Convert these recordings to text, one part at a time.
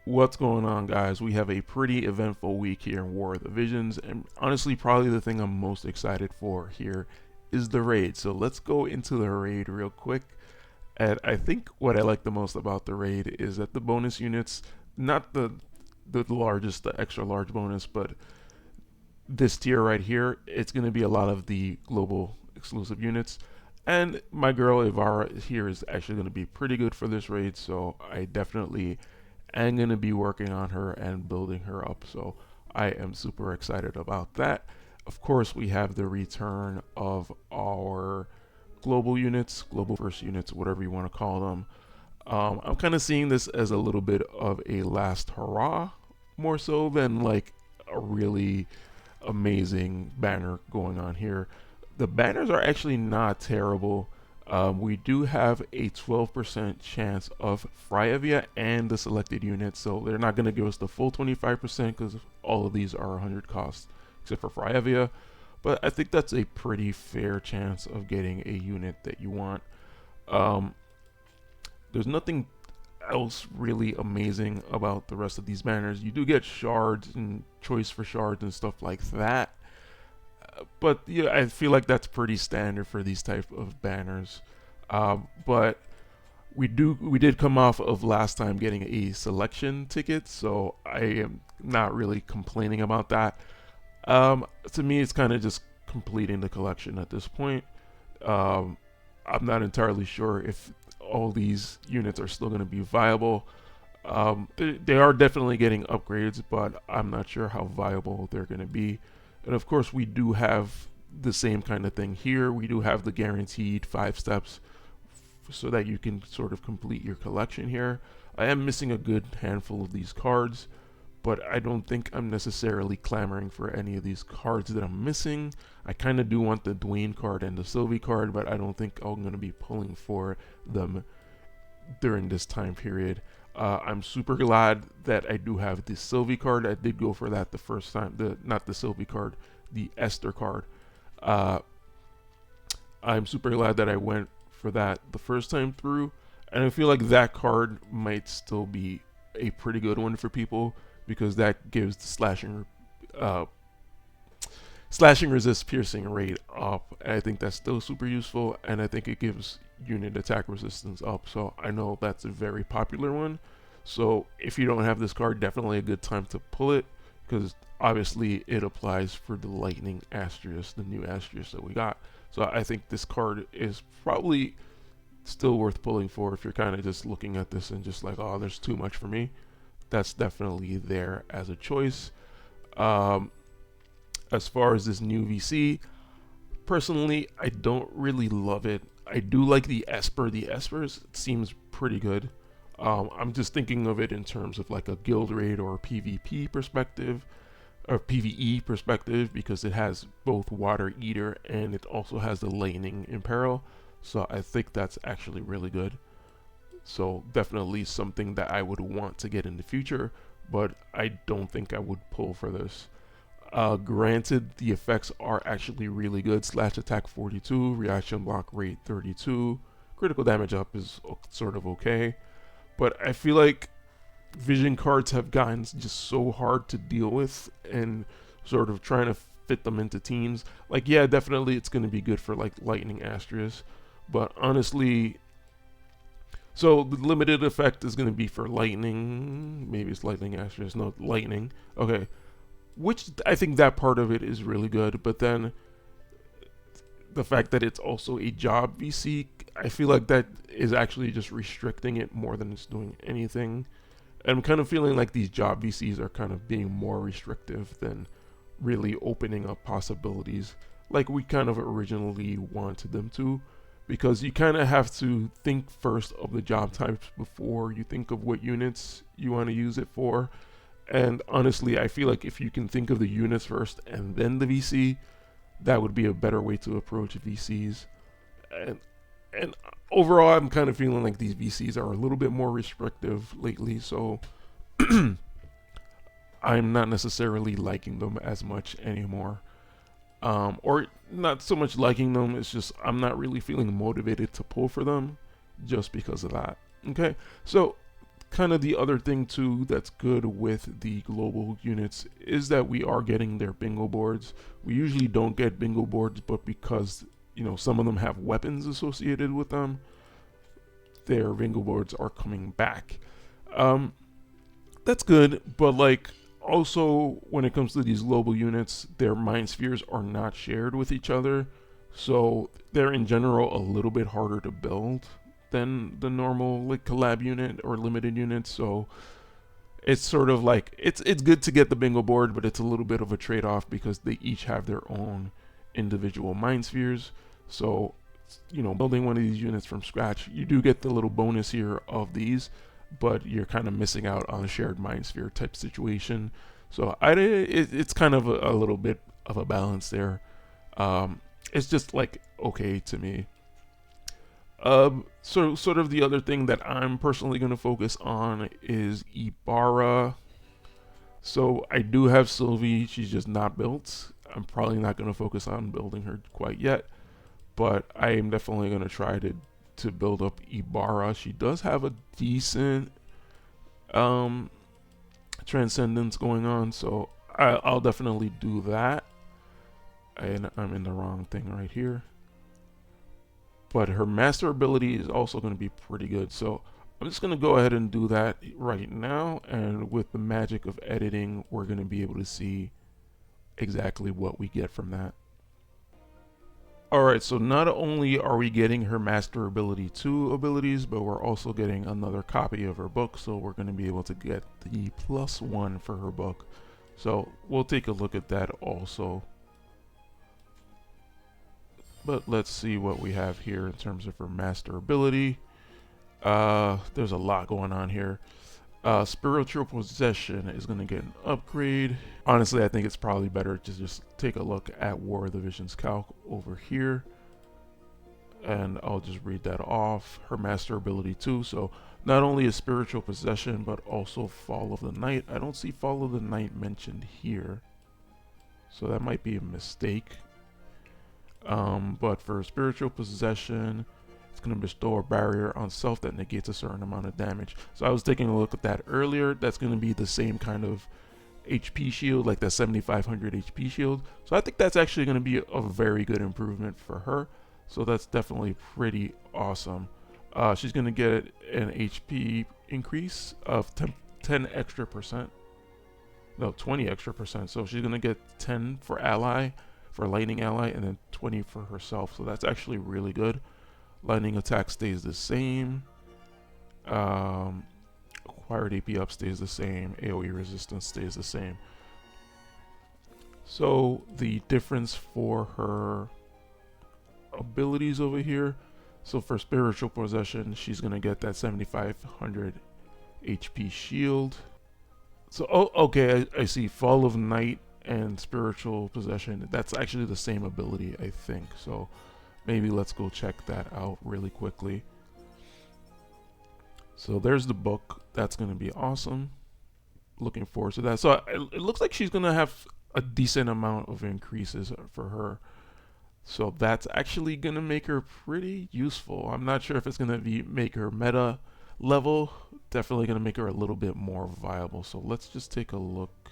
What's going on, guys? We have a pretty eventful week here in War of the Visions, and honestly, probably the thing I'm most excited for here is the raid. So let's go into the raid real quick. And I think what I like the most about the raid is that the bonus units, not the largest, the extra large bonus, but this tier right here, it's going to be a lot of the global exclusive units. And my girl Ibara here is actually going to be pretty good for this raid, so I definitely am going to be working on her and building her up. So I am super excited about that. Of course, we have the return of our global units, global first units, whatever you want to call them. I'm kind of seeing this as a little bit of a last hurrah, more so than like a really amazing banner going on here. The banners are actually not terrible. We do have a 12% chance of Fryevia and the selected unit, so they're not going to give us the full 25% because all of these are 100 cost, except for Fryevia. But I think that's a pretty fair chance of getting a unit that you want. Um, there's nothing else really amazing about the rest of these banners. You do get shards and choice for shards and stuff like that, but yeah, I feel like that's pretty standard for these type of banners. But we did come off of last time getting a selection ticket, so I am not really complaining about that. To me, it's kind of just completing the collection at this point. Um, I'm not entirely sure if all these units are still going to be viable. They are definitely getting upgrades, but I'm not sure how viable they're going to be. And of course, we do have the same kind of thing here. We do have the guaranteed 5 steps so that you can sort of complete your collection here. I am missing a good handful of these cards, but I don't think I'm necessarily clamoring for any of these cards that I'm missing. I kind of do want the Dwayne card and the Sylvie card, but I don't think I'm going to be pulling for them during this time period. I'm super glad that I do have the Sylvie card. I did go for that the first time. Not the Sylvie card, the Esther card. Uh, I'm super glad that I went for that the first time through, and I feel like that card might still be a pretty good one for people because that gives the uh, slashing resist piercing rate up. I think that's still super useful, and I think it gives unit attack resistance up. So I know that's a very popular one. So if you don't have this card, definitely a good time to pull it because obviously it applies for the lightning asterisk, the new asterisk that we got. So I think this card is probably still worth pulling for if you're kind of just looking at this and just like, oh, there's too much for me. That's definitely there as a choice. Um, as far as this new VC, personally, I don't really love it. I do like the Esper. The Espers seems pretty good. I'm just thinking of it in terms of like a guild raid or a PvP perspective, or PvE perspective, because it has both Water Eater and it also has the Lightning Imperil. So I think that's actually really good. So definitely something that I would want to get in the future, but I don't think I would pull for this. Granted, the effects are actually really good. Slash attack 42, reaction block rate 32, critical damage up is sort of okay. But I feel like vision cards have gotten just so hard to deal with and sort of trying to fit them into teams. Like, yeah, definitely it's going to be good for like Lightning Asterisk, but honestly, so the limited effect is going to be for Lightning. Maybe it's Lightning Asterisk, no, Lightning. Okay, which I think that part of it is really good, but then the fact that it's also a job VC, I feel like that is actually just restricting it more than it's doing anything. And I'm kind of feeling like these job VCs are kind of being more restrictive than really opening up possibilities like we kind of originally wanted them to, because you kind of have to think first of the job types before you think of what units you want to use it for. And honestly, I feel like if you can think of the units first and then the VC, that would be a better way to approach VCs. And and overall, I'm kind of feeling like these VCs are a little bit more restrictive lately. So I'm not necessarily liking them as much anymore. Or not so much liking them. It's just I'm not really feeling motivated to pull for them just because of that. Okay, so kind of the other thing too that's good with the global units is that we are getting their bingo boards. We usually don't get bingo boards, but because some of them have weapons associated with them, their bingo boards are coming back. Um, that's good, but like also when it comes to these global units, their mind spheres are not shared with each other, so they're in general a little bit harder to build than the normal like collab unit or limited unit. So it's sort of like it's good to get the bingo board, but it's a little bit of a trade-off because they each have their own individual mind spheres. So building one of these units from scratch, you do get the little bonus here of these, but you're kind of missing out on a shared mind sphere type situation. So it's kind of a little bit of a balance there. It's just like okay to me. So sort of the other thing that I'm personally going to focus on is Ibarra. So I do have Sylvie. She's just not built. I'm probably not going to focus on building her quite yet, but I am definitely going to try to build up Ibara. She does have a decent transcendence going on, so I'll definitely do that. And I'm in the wrong thing right here. But her master ability is also going to be pretty good. So I'm just going to go ahead and do that right now. And with the magic of editing, we're going to be able to see exactly what we get from that. Alright, so not only are we getting her Master Ability 2 abilities, but we're also getting another copy of her book, so we're going to be able to get the +1 for her book. So we'll take a look at that also. But let's see what we have here in terms of her Master Ability. There's a lot going on here. Spiritual Possession is going to get an upgrade. Honestly, I think it's probably better to just take a look at War of the Visions calc over here. And I'll just read that off. Her Master Ability 2. So not only is Spiritual Possession, but also Fall of the Night. I don't see Fall of the Night mentioned here, so that might be a mistake. But for Spiritual Possession, it's going to bestow a barrier on self that negates a certain amount of damage. So I was taking a look at that earlier. That's going to be the same kind of HP shield, like that 7500 HP shield. So I think that's actually going to be a very good improvement for her. So that's definitely pretty awesome. She's going to get an HP increase of 10 extra percent. No, 20 extra percent. So she's going to get 10 for ally, for lightning ally, and then 20 for herself. So that's actually really good. Lightning attack stays the same. Acquired AP up stays the same. AoE resistance stays the same. So the difference for her abilities over here. So for Spiritual Possession, she's going to get that 7500 HP shield. So, okay, I see Fall of Night and Spiritual Possession. That's actually the same ability, I think. So maybe let's go check that out really quickly. So there's the book. That's going to be awesome. Looking forward to that. So it looks like she's going to have a decent amount of increases for her. So that's actually going to make her pretty useful. I'm not sure if it's going to make her meta level. Definitely going to make her a little bit more viable. So let's just take a look.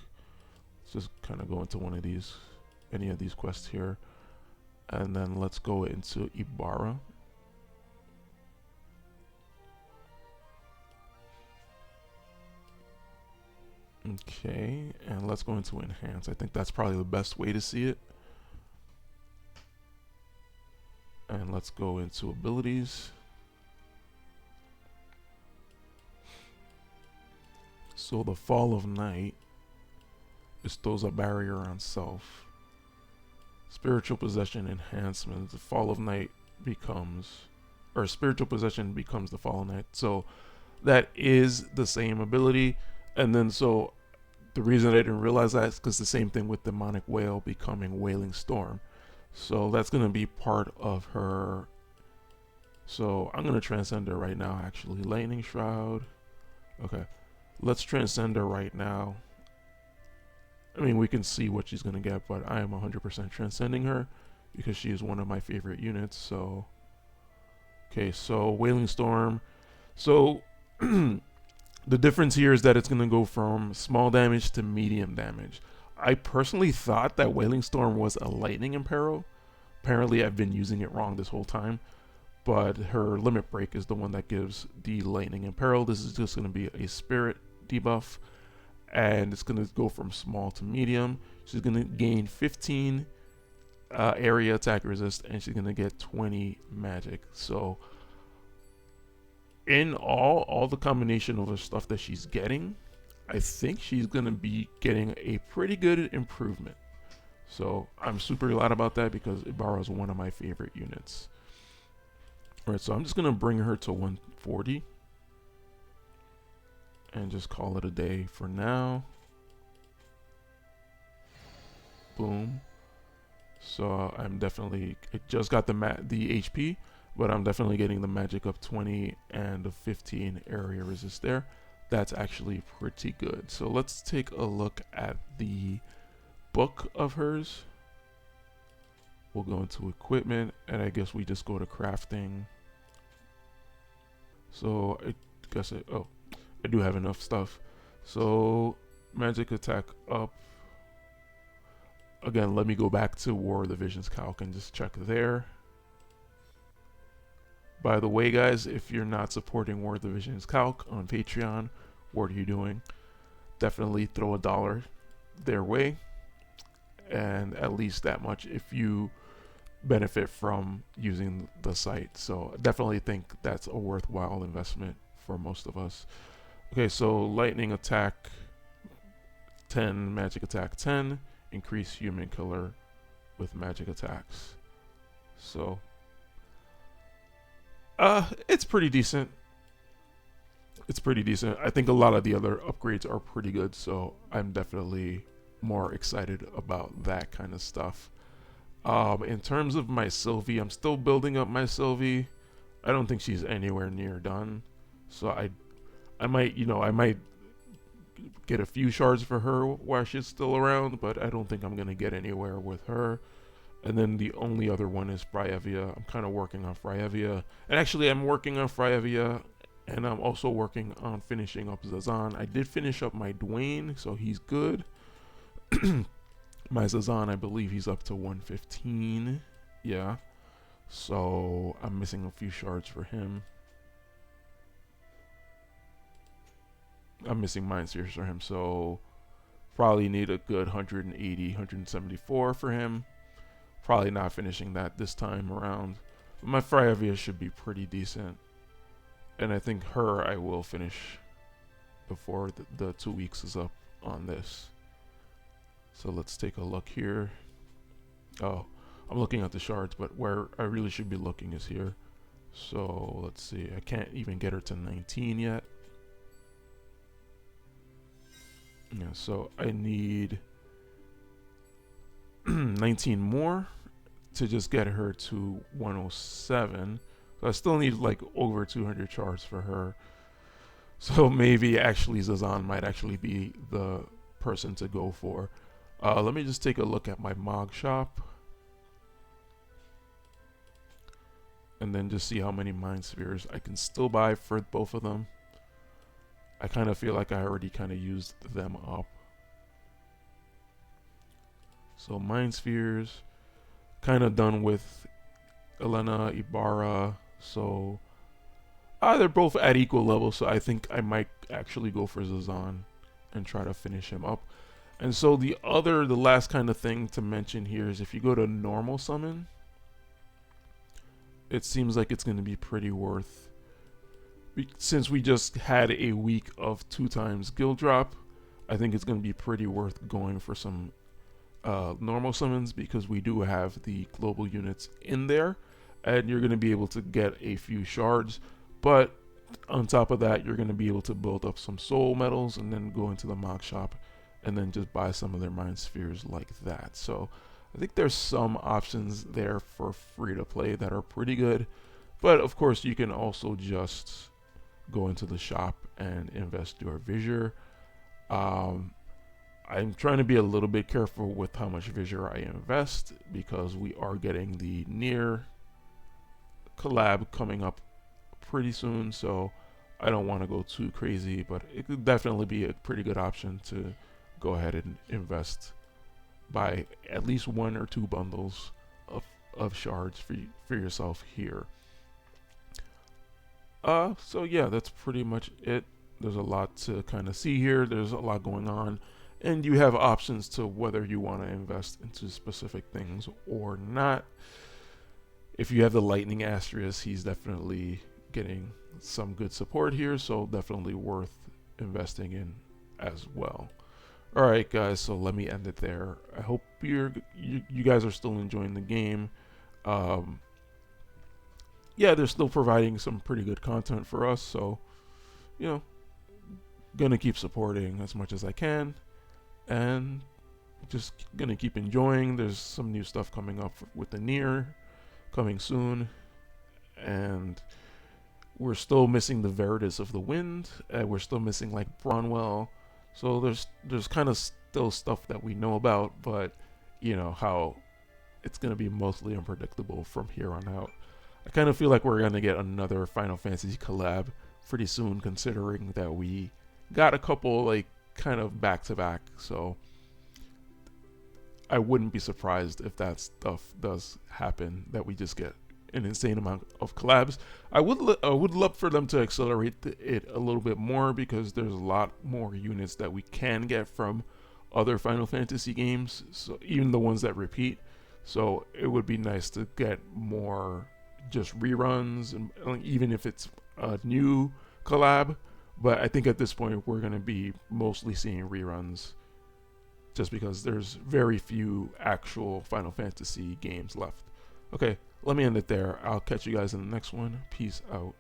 Let's just kind of go into any of these quests here. And then let's go into Ibara. Okay, and let's go into Enhance. I think that's probably the best way to see it. And let's go into Abilities. So the Fall of Night bestows a barrier on self. Spiritual Possession enhancement. The Fall of Night becomes, or Spiritual Possession becomes the Fall of Night. So that is the same ability. And then so the reason I didn't realize that is because the same thing with Demonic Whale becoming Wailing Storm. So that's going to be part of her. So I'm going to transcend her right now, actually. Lightning Shroud. Okay. Let's transcend her right now. I mean, we can see what she's going to get, but I am 100% transcending her because she is one of my favorite units. So, okay, so Wailing Storm. So, The difference here is that it's going to go from small damage to medium damage. I personally thought that Wailing Storm was a lightning imperil. Apparently, I've been using it wrong this whole time. But her limit break is the one that gives the lightning imperil. This is just going to be a spirit debuff, and it's going to go from small to medium. She's going to gain 15 area attack resist, and she's going to get 20 magic. So in all the combination of the stuff that she's getting, I think she's going to be getting a pretty good improvement. So I'm super glad about that because Ibarra is one of my favorite units. Alright, so I'm just going to bring her to 140 and just call it a day for now. Boom. So I'm definitely, it just got the HP, but I'm definitely getting the magic of 20 and the 15 area resist there. That's actually pretty good. So let's take a look at the book of hers. We'll go into equipment, and I guess we just go to crafting. So I guess I do have enough stuff. So magic attack up. Again, let me go back to War of the Visions calc and just check there. By the way, guys, if you're not supporting War of the Visions calc on Patreon, what are you doing? Definitely throw $1 their way, and at least that much if you benefit from using the site. So I definitely think that's a worthwhile investment for most of us. Okay, so lightning attack 10, magic attack 10, increase human killer with magic attacks. So it's pretty decent. It's pretty decent. I think a lot of the other upgrades are pretty good, so I'm definitely more excited about that kind of stuff. In terms of my Sylvie, I'm still building up my Sylvie. I don't think she's anywhere near done. So I might get a few shards for her while she's still around, but I don't think I'm gonna get anywhere with her. And then the only other one is Fryevia. I'm kind of working on Fryevia. And actually, I'm working on Fryevia, and I'm also working on finishing up Zazan. I did finish up my Dwayne, so he's good. My Zazan, I believe he's up to 115. Yeah. So I'm missing a few shards for him. I'm missing Mind Spheres for him, so probably need a good 180, 174 for him. Probably not finishing that this time around. But my Fryevia should be pretty decent. And I think her I will finish before the 2 weeks is up on this. So let's take a look here. Oh, I'm looking at the shards, but where I really should be looking is here. So let's see. I can't even get her to 19 yet. Yeah, so I need 19 more to just get her to 107. So I still need like over 200 shards for her. So maybe actually Zazan might actually be the person to go for. Let me just take a look at my Mog shop. And then just see how many Mind Spheres I can still buy for both of them. I kind of feel like I already kind of used them up. So Mind Spheres, kind of done with Elena, Ibarra. So they're both at equal level. So I think I might actually go for Zazan and try to finish him up. And so the last kind of thing to mention here is if you go to normal summon, it seems like it's going to be pretty worth. Since we just had a week of 2 times guild drop, I think it's going to be pretty worth going for some normal summons because we do have the global units in there, and you're going to be able to get a few shards. But on top of that, you're going to be able to build up some soul medals and then go into the mock shop and then just buy some of their Mind Spheres like that. So I think there's some options there for free to play that are pretty good. But of course, you can also just go into the shop and invest your Visure. I'm trying to be a little bit careful with how much Visure I invest because we are getting the Nier collab coming up pretty soon. So I don't want to go too crazy, but it could definitely be a pretty good option to go ahead and invest, buy at least 1 or 2 bundles of shards for yourself here. So yeah, that's pretty much it. There's a lot to kind of see here. There's a lot going on, and you have options to whether you want to invest into specific things or not. If you have the lightning asterisk, he's definitely getting some good support here, so definitely worth investing in as well. All right, guys. So let me end it there. I hope you guys are still enjoying the game. Um, yeah, they're still providing some pretty good content for us. So, you know, gonna keep supporting as much as I can, and just gonna keep enjoying. There's some new stuff coming up with the Nier coming soon, and we're still missing the Veritas of the Wind. We're still missing like Bronwell. So there's kind of still stuff that we know about, but you know how it's gonna be mostly unpredictable from here on out. I kind of feel like we're gonna get another Final Fantasy collab pretty soon, considering that we got a couple like kind of back to back. So I wouldn't be surprised if that stuff does happen, that we just get an insane amount of collabs. I would love for them to accelerate it a little bit more, because there's a lot more units that we can get from other Final Fantasy games, so even the ones that repeat. So it would be nice to get more just reruns, and even if it's a new collab. But I think at this point we're going to be mostly seeing reruns, just because there's very few actual Final Fantasy games left. Okay, let me end it there. I'll catch you guys in the next one. Peace out.